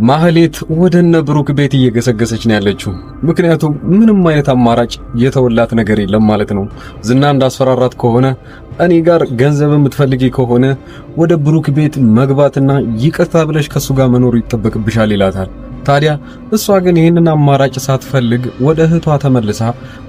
ማህሌት ወደነ ብሩክ ቤት እየገሰገሰች ነው ያለችው። ምክንያቱም ምንም አይነት አማራጭ የተወላት ነገር የለም ማለት ነው። ዝና እንዳስፈራራት ከሆነ እኔ ጋር ገንዘብ የምትፈልጊ ከሆነ ወደ ብሩክ ቤት መግባትና ይቅርታ ብለሽ ከሱ ጋር መኖር ይጠበቅብሻል ይላታል። ታዲያ እሷ ግን ይህንን አማራጭ ሳትፈልግ ወደ እህቷ ተመልሳ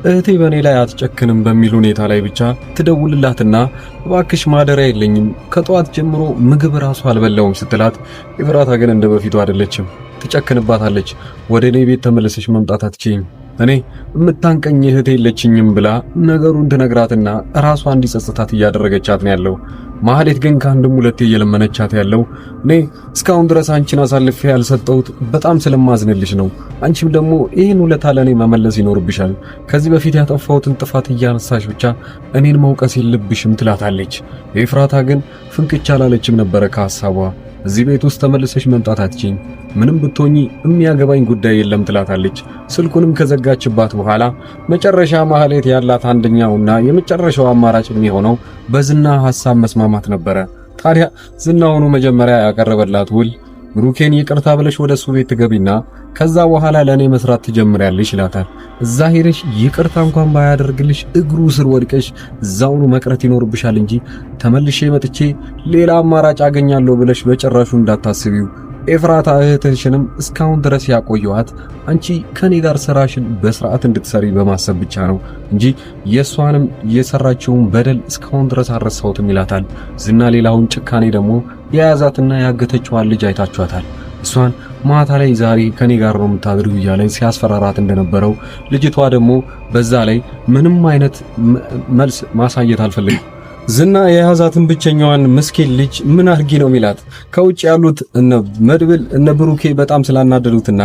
እህቴ በእኔ ላይ አትጨክንም በሚል ሁኔታ ላይ ብቻ ትደውልላትና እባክሽ ማደሪያ የለኝም ከጧት ጀምሮ ምግብ ራሱ አልበላውም ስትላት፣ ኤፍራታ ግን እንደ በፊቱ አይደለችም። ትጨክንባታለች። ወደ እኔ ቤት ተመልሰሽ መምጣት አትችይም፣ እኔ የምታንቀኝ እህቴ የለችኝም ብላ ነገሩን ትነግራትና ራሷ እንዲጸጽታት እያደረገቻት ነው ያለው። ማህሌት ግን ከአንድም ሁለቴ እየለመነቻት ያለው እኔ እስካሁን ድረስ አንቺን አሳልፌ ያልሰጠሁት በጣም ስለማዝንልሽ ነው። አንቺም ደግሞ ይህን ውለታ ለእኔ መመለስ ይኖርብሻል። ከዚህ በፊት ያጠፋሁትን ጥፋት እያነሳሽ ብቻ እኔን መውቀስ የለብሽም ትላታለች። ኤፍራታ ግን ፍንክች አላለችም ነበረ ከሐሳቧ። እዚህ ቤት ውስጥ ተመልሰሽ መምጣት አትችይም፣ ምንም ብትሆኚ የሚያገባኝ ጉዳይ የለም ትላታለች። ስልኩንም ከዘጋችባት በኋላ መጨረሻ ማህሌት ያላት አንደኛውና የመጨረሻው አማራጭ የሚሆነው በዝና ሐሳብ መስማማት ነበረ። ታዲያ ዝናውኑ መጀመሪያ ያቀረበላት ውል ብሩኬን ይቅርታ ብለሽ ወደ እሱ ቤት ትገቢና ከዛ በኋላ ለኔ መስራት ትጀምሪያለሽ ይላታል። እዛ ሄደሽ ይቅርታ እንኳን ባያደርግልሽ እግሩ ስር ወድቀሽ እዛውኑ መቅረት ይኖርብሻል እንጂ ተመልሼ መጥቼ ሌላ አማራጭ አገኛለሁ ብለሽ በጭራሹ እንዳታስቢው። ኤፍራታ እህትሽንም እስካሁን ድረስ ያቆየዋት አንቺ ከኔ ጋር ስራሽን በስርዓት እንድትሰሪ በማሰብ ብቻ ነው እንጂ የሷንም የሰራችውን በደል እስካሁን ድረስ አልረሳሁትም ይላታል። ዝና ሌላውን ጭካኔ ደግሞ የያዛትና ያገተችዋን ልጅ አይታችኋታል። እሷን ማታ ላይ ዛሬ ከኔ ጋር ነው የምታድሪው እያለ ሲያስፈራራት እንደነበረው ልጅቷ ደግሞ በዛ ላይ ምንም አይነት መልስ ማሳየት አልፈልግም። ዝና የያዛትን ብቸኛዋን ምስኪን ልጅ ምን አርጊ ነው ሚላት። ከውጭ ያሉት እነ መድብል እነ ብሩኬ በጣም ስላናደዱትና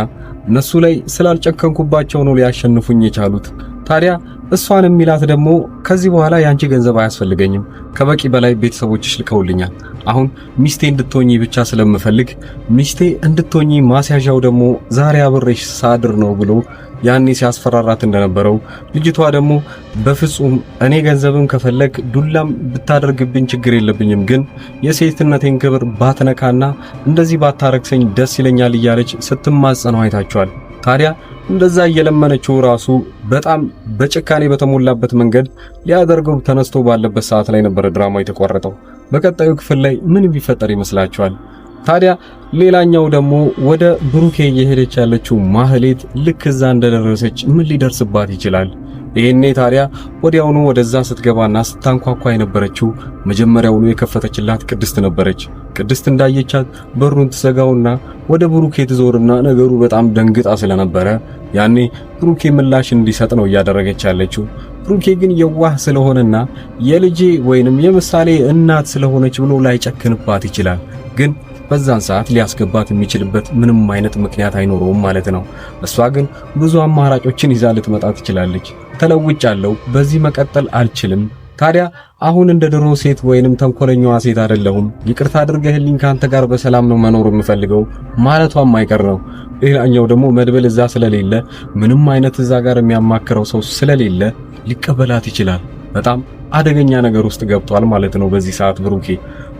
እነሱ ላይ ስላልጨከንኩባቸው ነው ሊያሸንፉኝ የቻሉት። ታዲያ እሷን ሚላት ደግሞ ከዚህ በኋላ ያንቺ ገንዘብ አያስፈልገኝም፣ ከበቂ በላይ ቤተሰቦችሽ ልከውልኛል። አሁን ሚስቴ እንድትሆኚ ብቻ ስለምፈልግ ሚስቴ እንድትሆኚ ማስያዣው ደግሞ ዛሬ አብሬሽ ሳድር ነው ብሎ ያኔ ሲያስፈራራት እንደነበረው ልጅቷ ደግሞ በፍጹም እኔ ገንዘብም ከፈለክ ዱላም ብታደርግብኝ ችግር የለብኝም፣ ግን የሴትነቴን ክብር ባትነካና እንደዚህ ባታረክሰኝ ደስ ይለኛል እያለች ስትማጸነው አይታችኋል። ታዲያ እንደዛ እየለመነችው ራሱ በጣም በጭካኔ በተሞላበት መንገድ ሊያደርገው ተነስቶ ባለበት ሰዓት ላይ ነበር ድራማው የተቋረጠው። በቀጣዩ ክፍል ላይ ምን ቢፈጠር ይመስላችኋል? ታዲያ ሌላኛው ደግሞ ወደ ብሩኬ እየሄደች ያለችው ማህሌት ልክ እዛ እንደደረሰች ምን ሊደርስባት ይችላል? ይሄኔ ታዲያ ወዲያውኑ ወደዛ ስትገባና ስታንኳኳ የነበረችው መጀመሪያውኑ የከፈተችላት ቅድስት ነበረች። ቅድስት እንዳየቻት በሩን ትዘጋውና ወደ ብሩኬ ትዞርና ነገሩ በጣም ደንግጣ ስለነበረ ያኔ ብሩኬ ምላሽ እንዲሰጥ ነው እያደረገች ያለችው። ብሩኬ ግን የዋህ ስለሆነና የልጄ ወይንም የምሳሌ እናት ስለሆነች ብሎ ላይጨክንባት ይችላል። ግን በዛን ሰዓት ሊያስገባት የሚችልበት ምንም አይነት ምክንያት አይኖርም ማለት ነው። እሷ ግን ብዙ አማራጮችን ይዛ ልትመጣ ትችላለች። ተለውጫለሁ፣ በዚህ መቀጠል አልችልም። ታዲያ አሁን እንደ ድሮ ሴት ወይንም ተንኮለኛዋ ሴት አይደለሁም፣ ይቅርታ አድርገህልኝ ካንተ ጋር በሰላም ነው መኖር የምፈልገው ማለቷም አይቀር ነው። ሌላኛው ደግሞ መድብል እዛ ስለሌለ ምንም አይነት እዛ ጋር የሚያማክረው ሰው ስለሌለ ሊቀበላት ይችላል። በጣም አደገኛ ነገር ውስጥ ገብቷል ማለት ነው በዚህ ሰዓት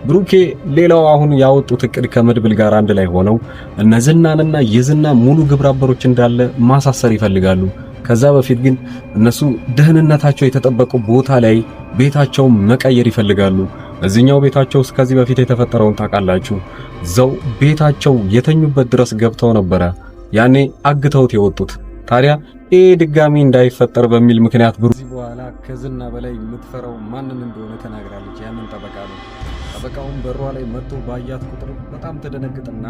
ብሩኬ ሌላው አሁን ያወጡት እቅድ ከመድብል ጋር አንድ ላይ ሆነው እነዝናንና የዝና ሙሉ ግብረ አበሮች እንዳለ ማሳሰር ይፈልጋሉ። ከዛ በፊት ግን እነሱ ደህንነታቸው የተጠበቀ ቦታ ላይ ቤታቸውን መቀየር ይፈልጋሉ። እዚህኛው ቤታቸው ከዚህ በፊት የተፈጠረውን ታውቃላችሁ። እዛው ቤታቸው የተኙበት ድረስ ገብተው ነበረ ያኔ አግተውት የወጡት። ታዲያ ይሄ ድጋሚ እንዳይፈጠር በሚል ምክንያት ከዚህ በኋላ ከዝና በላይ የምትፈራው ማንን እንደሆነ ተናግራለች። ያንን ጠበቃ ነው። ጠበቃውን በሯ ላይ መጥቶ ባያት ቁጥር በጣም ተደነግጥና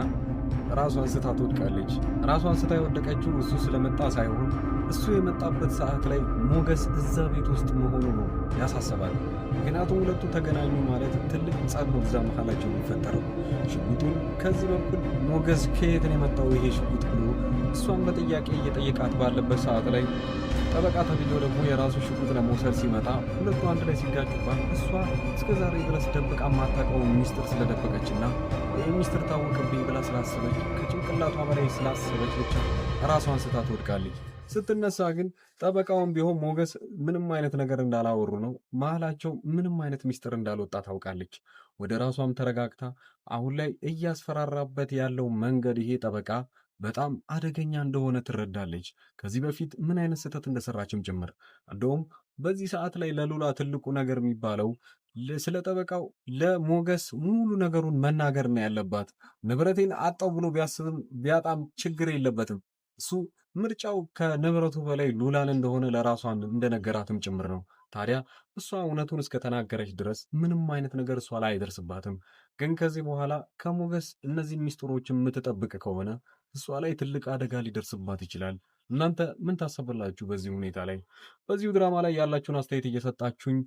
ራሷን ስታ ትወድቃለች። ራሷን ስታ የወደቀችው እሱ ስለመጣ ሳይሆን እሱ የመጣበት ሰዓት ላይ ሞገስ እዛ ቤት ውስጥ መሆኑ ነው ያሳሰባል። ምክንያቱም ሁለቱ ተገናኙ ማለት ትልቅ ጸብ ነው እዛ መካከላቸው የሚፈጠረው። ሽጉጡን ከዚህ በኩል ሞገስ ከየት ነው የመጣው ይሄ ሽጉጥ ብሎ እሷን በጥያቄ እየጠየቃት ባለበት ሰዓት ላይ ጠበቃ ተብዬው ደግሞ የራሱ ሽጉጥ ለመውሰድ ሲመጣ ሁለቱ አንድ ላይ ሲጋጩባት እሷ እስከዛሬ ድረስ ደብቃ ማታውቀውን ሚስጥር ስለደበቀችና ይህ ሚስጥር ታወቅብኝ ብላ ስላሰበች ከጭንቅላቷ በላይ ስላሰበች ብቻ ራሷን ስታ ትወድቃለች። ስትነሳ ግን ጠበቃውን ቢሆን ሞገስ ምንም አይነት ነገር እንዳላወሩ ነው። መሀላቸው ምንም አይነት ሚስጥር እንዳልወጣ ታውቃለች። ወደ ራሷም ተረጋግታ አሁን ላይ እያስፈራራበት ያለው መንገድ ይሄ ጠበቃ በጣም አደገኛ እንደሆነ ትረዳለች። ከዚህ በፊት ምን አይነት ስህተት እንደሰራችም ጭምር። እንደውም በዚህ ሰዓት ላይ ለሉላ ትልቁ ነገር የሚባለው ስለ ጠበቃው ለሞገስ ሙሉ ነገሩን መናገር ነው ያለባት። ንብረቴን አጣው ብሎ ቢያስብም ቢያጣም ችግር የለበትም። እሱ ምርጫው ከንብረቱ በላይ ሉላን እንደሆነ ለራሷን እንደነገራትም ጭምር ነው። ታዲያ እሷ እውነቱን እስከተናገረች ድረስ ምንም አይነት ነገር እሷ ላይ አይደርስባትም። ግን ከዚህ በኋላ ከሞገስ እነዚህ ሚስጥሮች የምትጠብቅ ከሆነ እሷ ላይ ትልቅ አደጋ ሊደርስባት ይችላል። እናንተ ምን ታሰባላችሁ በዚህ ሁኔታ ላይ? በዚሁ ድራማ ላይ ያላችሁን አስተያየት እየሰጣችሁኝ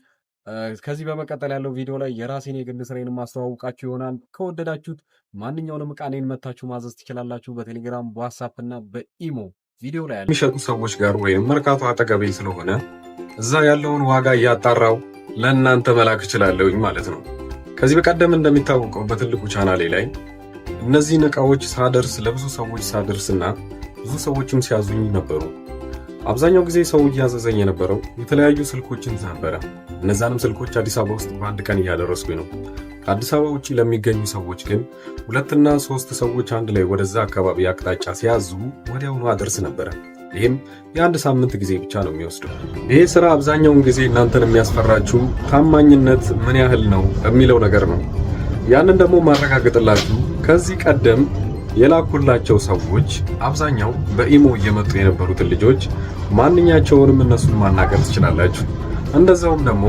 ከዚህ በመቀጠል ያለው ቪዲዮ ላይ የራሴን የግል ስራዬን ማስተዋወቃችሁ ይሆናል። ከወደዳችሁት ማንኛውንም ዕቃ እኔን መታችሁ ማዘዝ ትችላላችሁ። በቴሌግራም በዋትስአፕ እና በኢሞ ቪዲዮ ላይ የሚሸጡ ሰዎች ጋር ወይም መርካቶ አጠገቤ ስለሆነ እዛ ያለውን ዋጋ እያጣራው ለእናንተ መላክ እችላለሁኝ ማለት ነው። ከዚህ በቀደም እንደሚታወቀው በትልቁ ቻናሌ ላይ እነዚህን ዕቃዎች ሳደርስ ለብዙ ሰዎች ሳደርስና ብዙ ሰዎችም ሲያዙኝ ነበሩ። አብዛኛው ጊዜ ሰው እያዘዘኝ የነበረው የተለያዩ ስልኮችን ነበረ። እነዛንም ስልኮች አዲስ አበባ ውስጥ በአንድ ቀን እያደረስኩኝ ነው። ከአዲስ አበባ ውጭ ለሚገኙ ሰዎች ግን 2 እና 3 ሰዎች አንድ ላይ ወደዛ አካባቢ አቅጣጫ ሲያዙ ወዲያውኑ አደርስ ነበረ። ይህም የ1 ሳምንት ጊዜ ብቻ ነው የሚወስደው። ይሄ ስራ አብዛኛውን ጊዜ እናንተን የሚያስፈራችሁ ታማኝነት ምን ያህል ነው የሚለው ነገር ነው። ያንን ደግሞ ማረጋገጥላችሁ ከዚህ ቀደም የላኩላቸው ሰዎች አብዛኛው በኢሞ እየመጡ የነበሩትን ልጆች ማንኛቸውንም እነሱን ማናገር ትችላላችሁ። እንደዛውም ደግሞ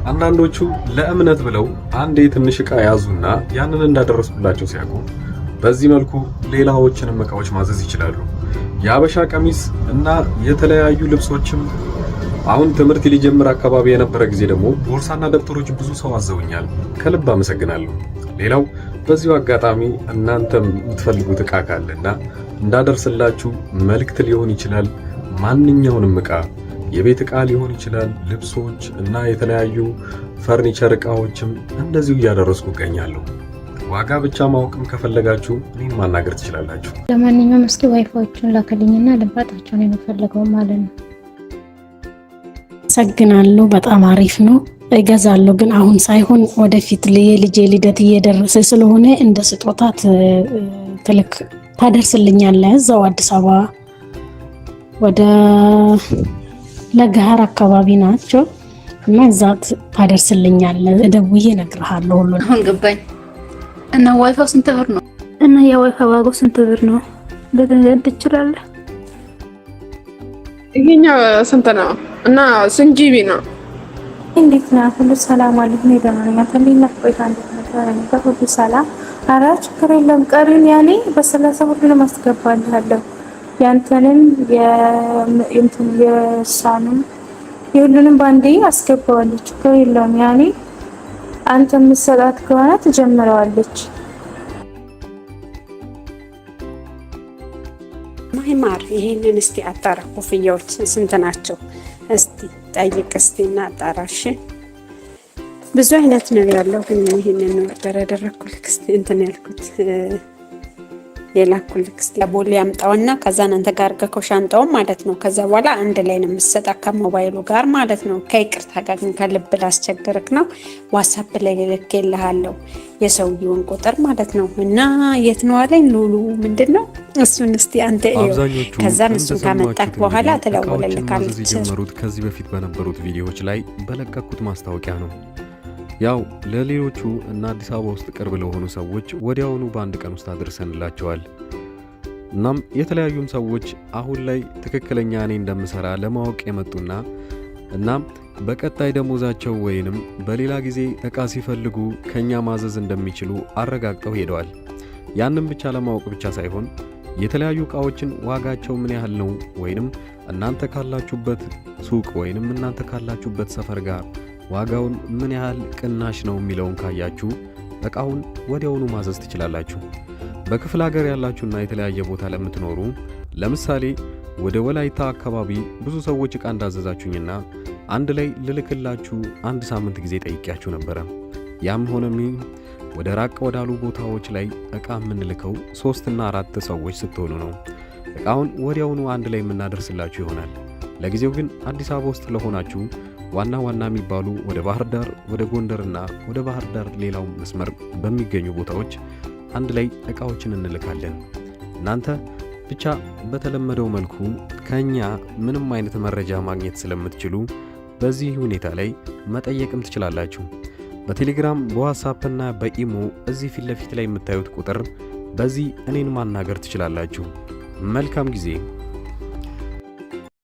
አንዳንዶቹ ለእምነት ብለው አንዴ ትንሽ ዕቃ ያዙና ያንን እንዳደረስኩላቸው ሲያውቁ በዚህ መልኩ ሌላዎችንም ዕቃዎች ማዘዝ ይችላሉ። የአበሻ ቀሚስ እና የተለያዩ ልብሶችም አሁን ትምህርት ሊጀምር አካባቢ የነበረ ጊዜ ደግሞ ቦርሳና ደብተሮች ብዙ ሰው አዘውኛል። ከልብ አመሰግናለሁ። ሌላው በዚሁ አጋጣሚ እናንተም የምትፈልጉት ዕቃ ካለና እንዳደርስላችሁ መልእክት ሊሆን ይችላል። ማንኛውንም ዕቃ የቤት ዕቃ ሊሆን ይችላል፣ ልብሶች እና የተለያዩ ፈርኒቸር ዕቃዎችም እንደዚሁ እያደረስኩ እገኛለሁ። ዋጋ ብቻ ማወቅም ከፈለጋችሁ እኔን ማናገር ትችላላችሁ። ለማንኛውም እስኪ ዋይፋዎቹን ላከልኝና ልባጣቸው ነው የምፈልገው ማለት ነው። አመሰግናለሁ። በጣም አሪፍ ነው። እገዛለሁ ግን አሁን ሳይሆን ወደፊት የልጄ ልደት እየደረሰ ስለሆነ እንደ ስጦታ ታደርስልኛለህ። እዛው አዲስ አበባ ወደ ለገሃር አካባቢ ናቸው እና እዛት ታደርስልኛለህ። ደውዬ እነግርሃለሁ ሁሉ። አሁን ገባኝ። እና ዋይፋው ስንት ብር ነው? እና የዋይፋው ዋጋው ስንት ብር ነው? በገንዘብ ትችላለህ? ይሄኛው ስንት ነው? እና ስንት ጂቢ ነው? እንዴት ነው? ሁሉ ሰላም አለኝ ነው ደማኛ ተሊና ቆይታ እንዴት ነው? ሁሉ ሰላም። ኧረ ችግር የለም። ቀሪን ያኔ በ30 ሁሉንም አስገባልሃለሁ። ያንተንም የሳንም የሁሉንም ባንዴ አስገባዋለሁ። ችግር የለውም። ያኔ አንተ የምትሰጣት ከሆነ ትጀምረዋለች። ማይማር ይሄንን እስቲ አጣራ። ኮፍያዎች ስንት ናቸው? እስቲ ጠይቅ እስቲና አጣራሽ። ብዙ አይነት ነው ያለው፣ ግን ይሄንን ኦርደር ያደረኩልክ እስቲ እንትን ያልኩት የላኩልክ እስቲ ቦሌ ያምጣውና ከዛ አንተ ጋር ከሻንጣው ማለት ነው። ከዛ በኋላ አንድ ላይ ነው የምትሰጣ ከሞባይሉ ጋር ማለት ነው። ከይቅርታ ጋር ግን ከልብ ላስቸግርክ ነው። ዋትስአፕ ላይ ልኬልሃለሁ የሰውየውን ቁጥር ማለት ነው። እና የት ነው አለኝ ሉሉ ምንድነው እሱን እስቲ አንተ ከዛ እሱን ካመጣክ በኋላ ተለወለልካለች። የጀመሩት ከዚህ በፊት በነበሩት ቪዲዮዎች ላይ በለቀኩት ማስታወቂያ ነው። ያው ለሌሎቹ እና አዲስ አበባ ውስጥ ቅርብ ለሆኑ ሰዎች ወዲያውኑ በአንድ ቀን ውስጥ አድርሰንላቸዋል። እናም የተለያዩም ሰዎች አሁን ላይ ትክክለኛ እኔ እንደምሰራ ለማወቅ የመጡና እናም በቀጣይ ደሞዛቸው ወይንም በሌላ ጊዜ ዕቃ ሲፈልጉ ከኛ ማዘዝ እንደሚችሉ አረጋግጠው ሄደዋል። ያንን ብቻ ለማወቅ ብቻ ሳይሆን የተለያዩ ዕቃዎችን ዋጋቸው ምን ያህል ነው ወይንም እናንተ ካላችሁበት ሱቅ ወይንም እናንተ ካላችሁበት ሰፈር ጋር ዋጋውን ምን ያህል ቅናሽ ነው የሚለውን ካያችሁ ዕቃውን ወዲያውኑ ማዘዝ ትችላላችሁ። በክፍለ ሀገር ያላችሁና የተለያየ ቦታ ለምትኖሩ ለምሳሌ ወደ ወላይታ አካባቢ ብዙ ሰዎች ዕቃ እንዳዘዛችሁኝና አንድ ላይ ልልክላችሁ አንድ ሳምንት ጊዜ ጠይቄያችሁ ነበረ። ያም ሆነም ወደ ራቅ ወዳሉ ቦታዎች ላይ ዕቃ የምንልከው 3 እና 4 ሰዎች ስትሆኑ ነው። ዕቃውን ወዲያውኑ አንድ ላይ የምናደርስላችሁ ይሆናል። ለጊዜው ግን አዲስ አበባ ውስጥ ለሆናችሁ ዋና የሚባሉ ወደ ባህር ዳር፣ ወደ ጎንደርና ወደ ባህር ዳር ሌላው መስመር በሚገኙ ቦታዎች አንድ ላይ ዕቃዎችን እንልካለን። እናንተ ብቻ በተለመደው መልኩ ከኛ ምንም አይነት መረጃ ማግኘት ስለምትችሉ በዚህ ሁኔታ ላይ መጠየቅም ትችላላችሁ። በቴሌግራም በዋትስአፕ እና በኢሞ እዚህ ፊት ለፊት ላይ የምታዩት ቁጥር በዚህ እኔን ማናገር ትችላላችሁ። መልካም ጊዜ።